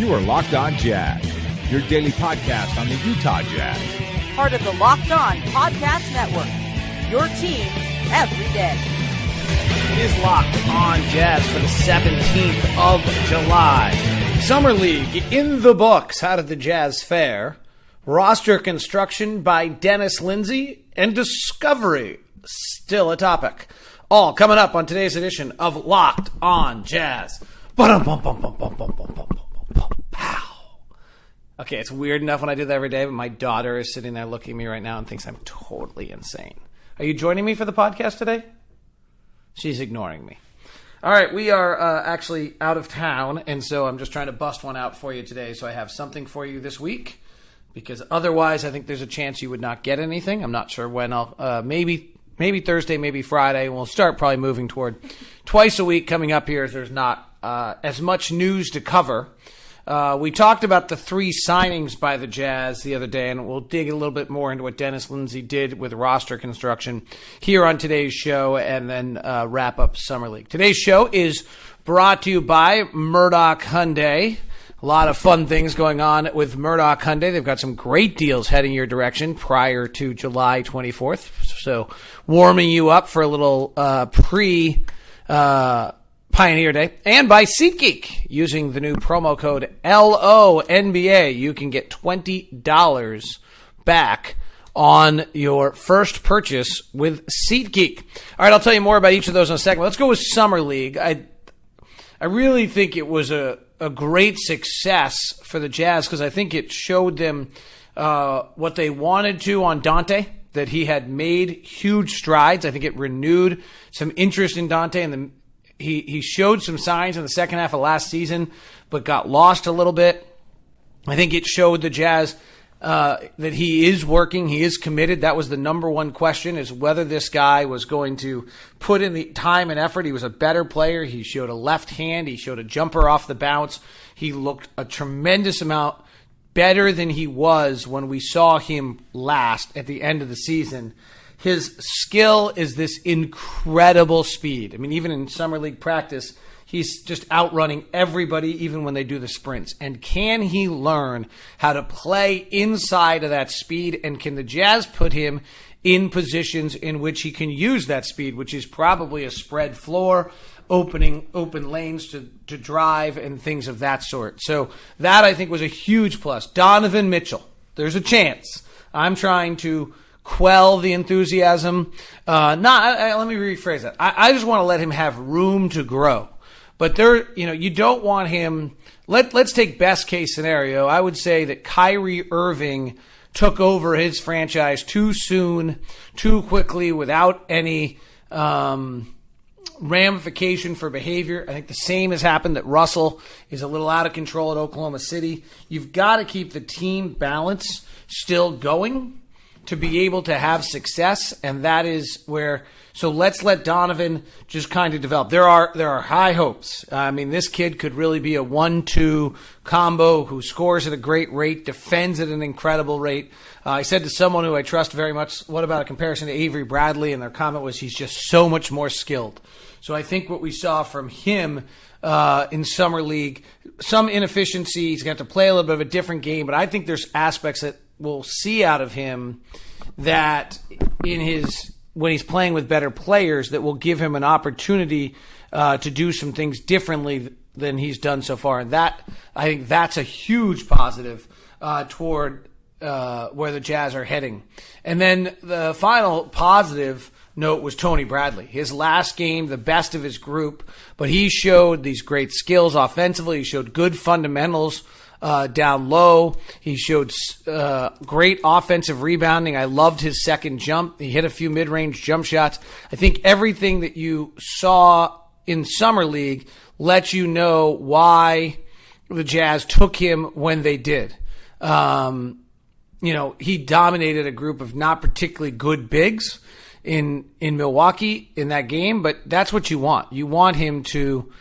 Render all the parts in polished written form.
You are Locked On Jazz, your daily podcast on the Utah Jazz. Part of the Locked On Podcast Network, your team every day. It is Locked On Jazz for the 17th of July. Summer League in the books. How did the Jazz fare? Roster construction by Dennis Lindsay and discovery still a topic. All coming up on today's edition of Locked On Jazz. Okay, it's weird enough when I do that every day, but my daughter is sitting there looking at me right now and thinks I'm totally insane. Are you joining me for the podcast today? She's ignoring me. All right, we are actually out of town, and so I'm just trying to bust one out for you today. So I have something for you this week, because otherwise I think there's a chance you would not get anything. I'm not sure when I'll, maybe Thursday, maybe Friday. We'll start probably moving toward twice a week coming up here as there's not as much news to cover. We talked about the 3 signings by the Jazz the other day, and we'll dig a little bit more into what Dennis Lindsay did with roster construction here on today's show, and then wrap up Summer League. Today's show is brought to you by Murdoch Hyundai. A lot of fun things going on with Murdoch Hyundai. They've got some great deals heading your direction prior to July 24th. So warming you up for a little Pioneer Day. And by SeatGeek. Using the new promo code LONBA, you can get $20 back on your first purchase with SeatGeek. All right, I'll tell you more about each of those in a second. Let's go with Summer League. I really think it was a great success for the Jazz because I think it showed them what they wanted to on Dante, that he had made huge strides. I think it renewed some interest in Dante, and he showed some signs in the second half of last season, but got lost a little bit. I think it showed the Jazz that he is working, he is committed. That was the number one question, is whether this guy was going to put in the time and effort. He was a better player. He showed a left hand. He showed a jumper off the bounce. He looked a tremendous amount better than he was when we saw him last at the end of the season. His skill is this incredible speed. I mean, even in Summer League practice, he's just outrunning everybody, even when they do the sprints. And can he learn how to play inside of that speed? And can the Jazz put him in positions in which he can use that speed, which is probably a spread floor, open lanes to drive, and things of that sort. So that, I think, was a huge plus. Donovan Mitchell, there's a chance. I'm trying to quell the enthusiasm. Let me rephrase that. I just want to let him have room to grow. But you don't want him. Let's take best case scenario. I would say that Kyrie Irving took over his franchise too soon, too quickly, without any ramification for behavior. I think the same has happened, that Russell is a little out of control at Oklahoma City. You've got to keep the team balance still going to be able to have success, and that is where. So let's let Donovan just kind of develop. There are high hopes. I mean, this kid could really be a 1-2 combo who scores at a great rate, defends at an incredible rate. I said to someone who I trust very much, what about a comparison to Avery Bradley? And their comment was, he's just so much more skilled. So I think what we saw from him in Summer League, some inefficiency. He's got to play a little bit of a different game, but I think there's aspects that we'll see out of him that when he's playing with better players, that will give him an opportunity to do some things differently than he's done so far. And that, I think that's a huge positive toward where the Jazz are heading. And then the final positive note was Tony Bradley. His last game, the best of his group, but he showed these great skills offensively. He showed good fundamentals down low. He showed great offensive rebounding. I loved his second jump. He hit a few mid-range jump shots. I think everything that you saw in Summer League lets you know why the Jazz took him when they did. He dominated a group of not particularly good bigs in Milwaukee in that game, but that's what you want. You want him to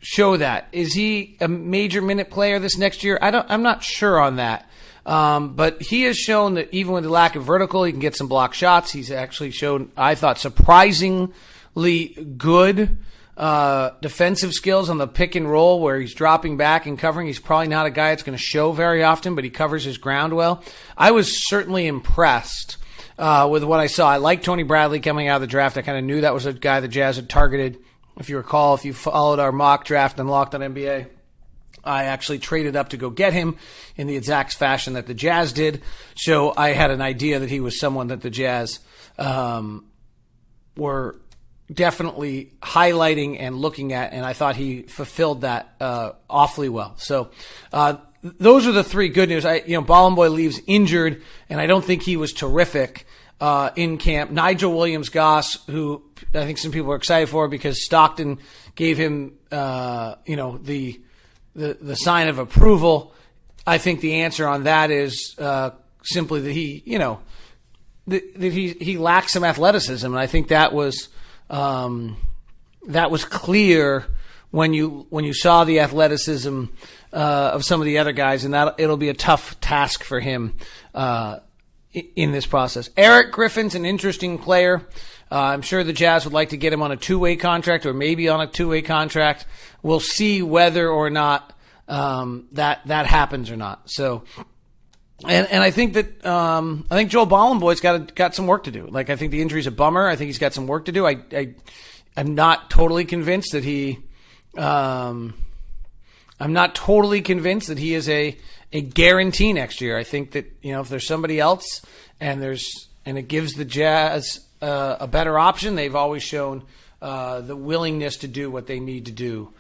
show that. Is he a major minute player this next year? I'm not sure on that. But he has shown that even with the lack of vertical, he can get some block shots. He's actually shown, I thought, surprisingly good defensive skills on the pick and roll where he's dropping back and covering. He's probably not a guy that's going to show very often, but he covers his ground well. I was certainly impressed with what I saw. I like Tony Bradley coming out of the draft. I kind of knew that was a guy the Jazz had targeted. If you recall, if you followed our mock draft and Locked on NBA, I actually traded up to go get him in the exact fashion that the Jazz did. So I had an idea that he was someone that the Jazz were definitely highlighting and looking at, and I thought he fulfilled that awfully well. So those are the three good news. Bollenboy leaves injured, and I don't think he was terrific in camp. Nigel Williams-Goss, who I think some people are excited for because Stockton gave him the sign of approval. I think the answer on that is simply that he lacks some athleticism, and I think that was clear when you saw the athleticism of some of the other guys, and that it'll be a tough task for him in this process. Eric Griffin's an interesting player. I'm sure the Jazz would like to get him on a two-way contract or maybe on a two-way contract. We'll see whether or not that happens or not. So, and I think that I think Joel Bollenboy's got some work to do. Like, I think the injury's a bummer. I think he's got some work to do. I'm not totally convinced that he. I'm not totally convinced that he is a guarantee next year. I think that if there's somebody else and it gives the Jazz a better option, they've always shown the willingness to do what they need to do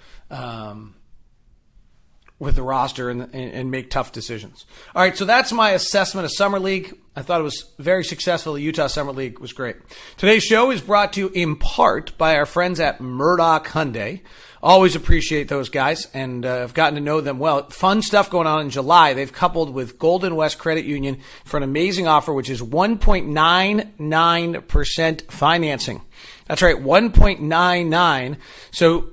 with the roster and make tough decisions. All right, so that's my assessment of Summer League. I thought it was very successful. The Utah Summer League was great. Today's show is brought to you in part by our friends at Murdoch Hyundai. Always appreciate those guys, and I've gotten to know them well. Fun stuff going on in July. They've coupled with Golden West Credit Union for an amazing offer, which is 1.99% financing. That's right, 1.99. So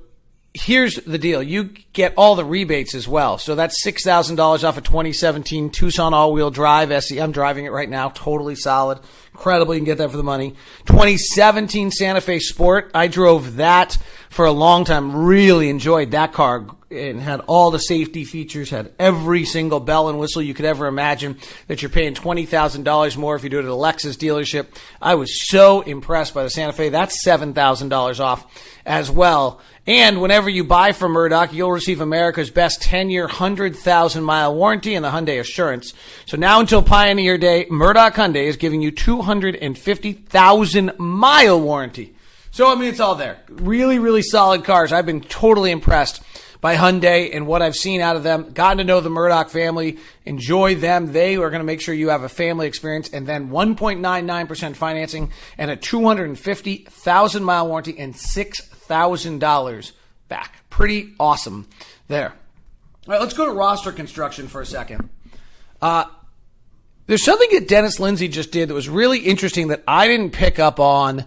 here's the deal. You get all the rebates as well. So that's $6,000 off a 2017 Tucson all-wheel drive SE. I'm driving it right now. Totally solid. Incredible. You can get that for the money. 2017 Santa Fe Sport. I drove that for a long time. Really enjoyed that car. It had all the safety features, had every single bell and whistle you could ever imagine, that you're paying $20,000 more if you do it at a Lexus dealership. I was so impressed by the Santa Fe. That's $7,000 off as well. And whenever you buy from Murdoch, you'll receive America's best 10-year, 100,000-mile warranty and the Hyundai Assurance. So now until Pioneer Day, Murdoch Hyundai is giving you 250,000-mile warranty. So, it's all there. Really, really solid cars. I've been totally impressed by Hyundai and what I've seen out of them. Gotten to know the Murdoch family. Enjoy them. They are going to make sure you have a family experience. And then 1.99% financing and a 250,000-mile warranty and $6,000 back. Pretty awesome there. All right, let's go to roster construction for a second. There's something that Dennis Lindsay just did that was really interesting that I didn't pick up on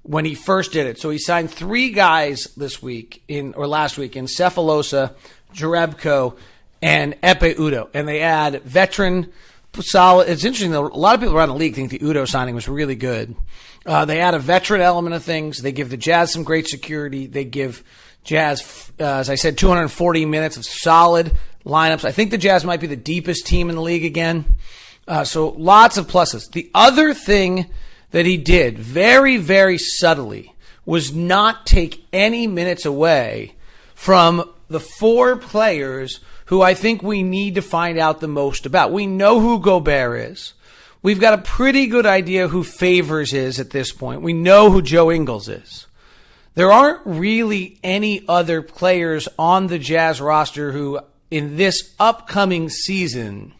when he first did it. So he signed 3 guys last week in Cephalosha, Jerebko, and Epe Udo. And they add veteran, solid. It's interesting, though. A lot of people around the league think the Udo signing was really good. They add a veteran element of things. They give the Jazz some great security. They give Jazz, as I said, 240 minutes of solid lineups. I think the Jazz might be the deepest team in the league again. So lots of pluses. The other thing that he did very, very subtly was not take any minutes away from the 4 players who I think we need to find out the most about. We know who Gobert is. We've got a pretty good idea who Favors is at this point. We know who Joe Ingles is. There aren't really any other players on the Jazz roster who, in this upcoming season,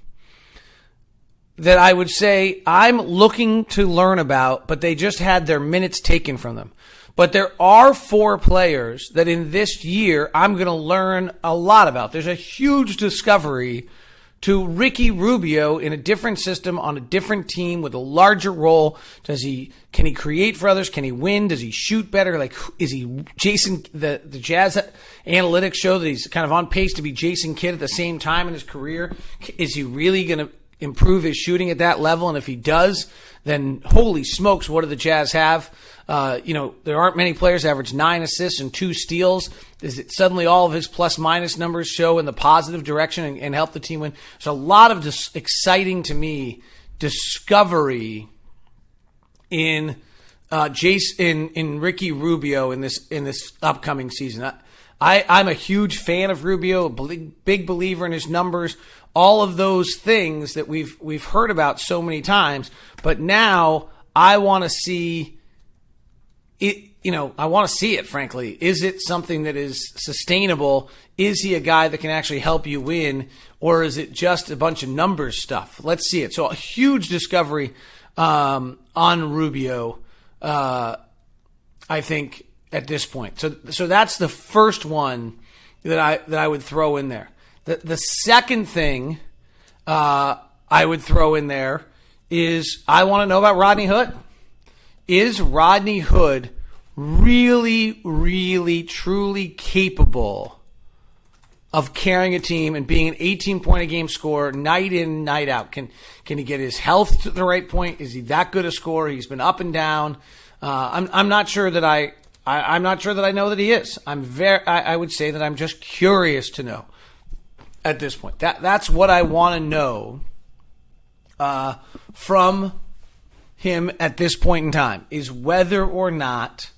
that I would say I'm looking to learn about, but they just had their minutes taken from them. But there are 4 players that in this year I'm going to learn a lot about. There's a huge discovery to Ricky Rubio in a different system on a different team with a larger role. Can he create for others? Can he win? Does he shoot better? Like, is he Jason? The Jazz analytics show that he's kind of on pace to be Jason Kidd at the same time in his career. Is he really going to improve his shooting at that level. And if he does, then holy smokes, what do the Jazz have? There aren't many players that average 9 assists and 2 steals. Is it suddenly all of his plus-minus numbers show in the positive direction and help the team win? There's a lot of exciting, to me, discovery in Ricky Rubio in this upcoming season. I'm a huge fan of Rubio, a big believer in his numbers, all of those things that we've heard about so many times. But now I want to see it. I want to see it, frankly. Is it something that is sustainable? Is he a guy that can actually help you win? Or is it just a bunch of numbers stuff? Let's see it. So a huge discovery on Rubio, I think, at this point. So that's the first one that I would throw in there. The second thing I would throw in there is I want to know about Rodney Hood. Is Rodney Hood really, really, truly capable of carrying a team and being an 18-point-a-game scorer night in, night out? Can he get his health to the right point? Is he that good a scorer? He's been up and down. I'm not sure that I'm not sure that I know that he is. I would say that I'm just curious to know at this point. That's what I want to know from him at this point in time, is whether or not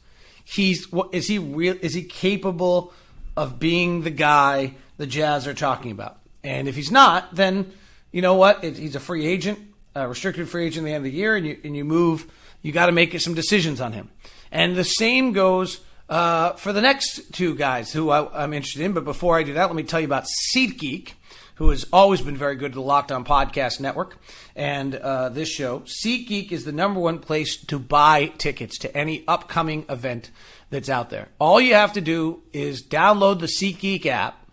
is he capable of being the guy the Jazz are talking about. And if he's not, then you know what? He's a free agent, a restricted free agent at the end of the year, and you move. You got to make some decisions on him. And the same goes for the next two guys who I'm interested in. But before I do that, let me tell you about SeatGeek, who has always been very good to the Locked On Podcast Network and this show. SeatGeek is the number one place to buy tickets to any upcoming event that's out there. All you have to do is download the SeatGeek app,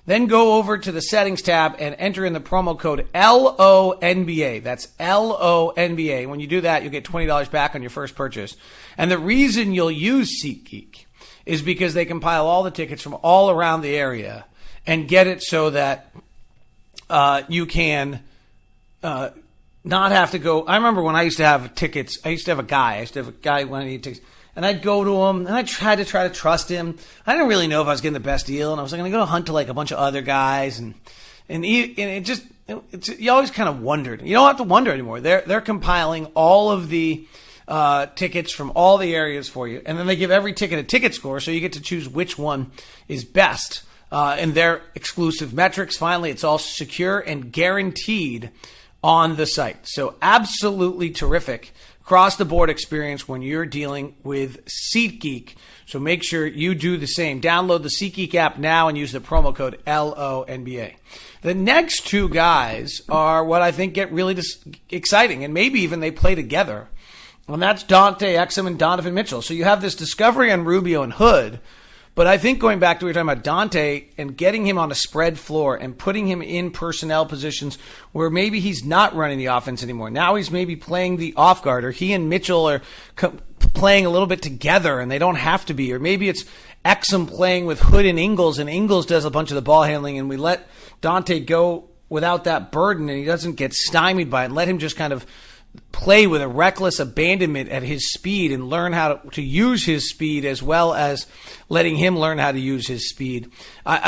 then go over to the settings tab and enter in the promo code LONBA. That's LONBA. When you do that, you'll get $20 back on your first purchase. And the reason you'll use SeatGeek is because they compile all the tickets from all around the area and get it so that you can not have to go. I remember when I used to have tickets, I used to have a guy when I needed tickets. And I'd go to him, and I tried to trust him. I didn't really know if I was getting the best deal, and I was going to go hunt to like a bunch of other guys, and you always kind of wondered. You don't have to wonder anymore. They're compiling all of the tickets from all the areas for you, and then they give every ticket a ticket score, so you get to choose which one is best. And their exclusive metrics. Finally, it's all secure and guaranteed on the site. So absolutely terrific across-the-board experience when you're dealing with SeatGeek. So make sure you do the same. Download the SeatGeek app now and use the promo code LONBA. The next two guys are what I think get really exciting, and maybe even they play together. And that's Dante Exum and Donovan Mitchell. So you have this discovery on Rubio and Hood. But I think going back to what we were talking about Dante and getting him on a spread floor and putting him in personnel positions where maybe he's not running the offense anymore. Now he's maybe playing the off guard, or he and Mitchell are playing a little bit together and they don't have to be. Or maybe it's Exum playing with Hood and Ingles does a bunch of the ball handling and we let Dante go without that burden and he doesn't get stymied by it and let him just kind of play with a reckless abandonment at his speed and learn how to use his speed as well as letting him learn how to use his speed.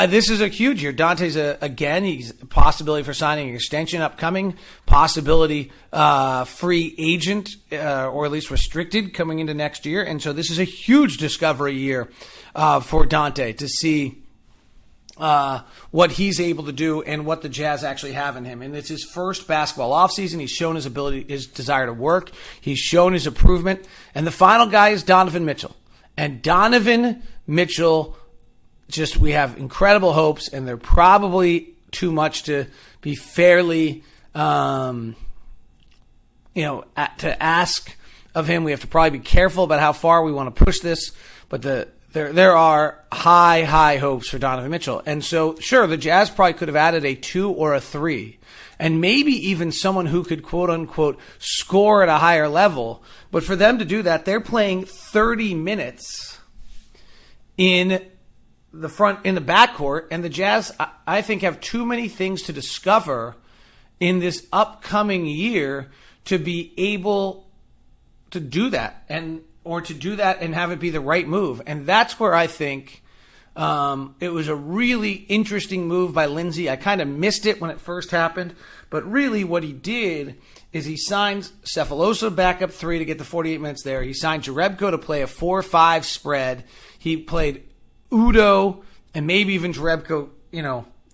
This is a huge year. Dante's, he's a possibility for signing an extension upcoming, possibility free agent or at least restricted coming into next year. And so this is a huge discovery year for Dante to see what he's able to do and what the Jazz actually have in him. And it's his first basketball offseason. He's shown his ability, his desire to work. He's shown his improvement. And the final guy is Donovan Mitchell. And Donovan Mitchell, we have incredible hopes, and they're probably too much to be fairly, to ask of him. We have to probably be careful about how far we want to push this. But there are high hopes for Donovan Mitchell. And so, sure, the Jazz probably could have added a 2 or a 3, and maybe even someone who could, quote-unquote, score at a higher level. But for them to do that, they're playing 30 minutes in the backcourt, and the Jazz, I think, have too many things to discover in this upcoming year to be able to do that and have it be the right move. And that's where I think it was a really interesting move by Lindsay. I kind of missed it when it first happened, but really what he did is he signed Cephalosa backup 3 to get the 48 minutes there. He signed Jerebko to play a 4-5 spread. He played Udo and maybe even Jerebko,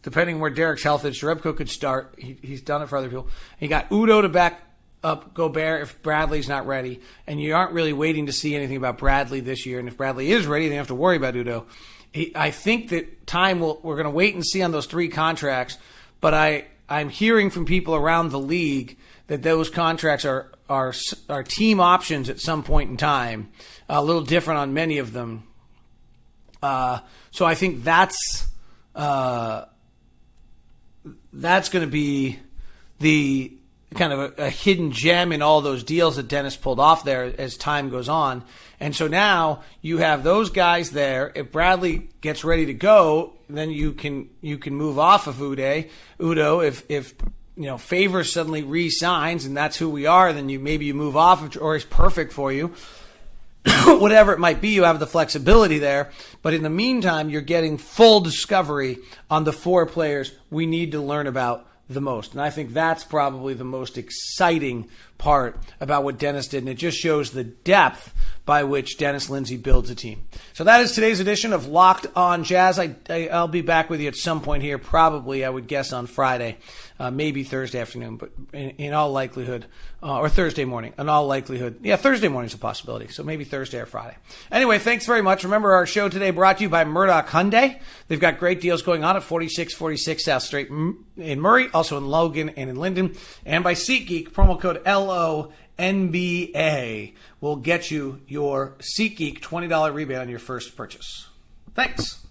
depending where Derek's health is, Jerebko could start. He's done it for other people. He got Udo to back up Gobert if Bradley's not ready. And you aren't really waiting to see anything about Bradley this year. And if Bradley is ready, then you have to worry about Udo. I think that we're going to wait and see on those 3 contracts. But I'm hearing from people around the league that those contracts are team options at some point in time, a little different on many of them. So I think that's going to be the kind of a hidden gem in all those deals that Dennis pulled off there as time goes on. And so now you have those guys there. If Bradley gets ready to go, then you can move off of Udo. If Favors suddenly re-signs and that's who we are, then maybe you move off, or he's perfect for you. Whatever it might be, you have the flexibility there. But in the meantime, you're getting full discovery on the 4 players we need to learn about the most. And I think that's probably the most exciting part about what Dennis did. And it just shows the depth by which Dennis Lindsay builds a team. So that is today's edition of Locked on Jazz. I'll be back with you at some point here, probably, I would guess, on Friday, maybe Thursday afternoon, but in all likelihood, or Thursday morning, in all likelihood. Yeah, Thursday morning is a possibility, so maybe Thursday or Friday. Anyway, thanks very much. Remember, our show today brought to you by Murdoch Hyundai. They've got great deals going on at 4646 South Street in Murray, also in Logan and in Linden, and by SeatGeek, promo code LONBA will get you your SeatGeek $20 rebate on your first purchase. Thanks.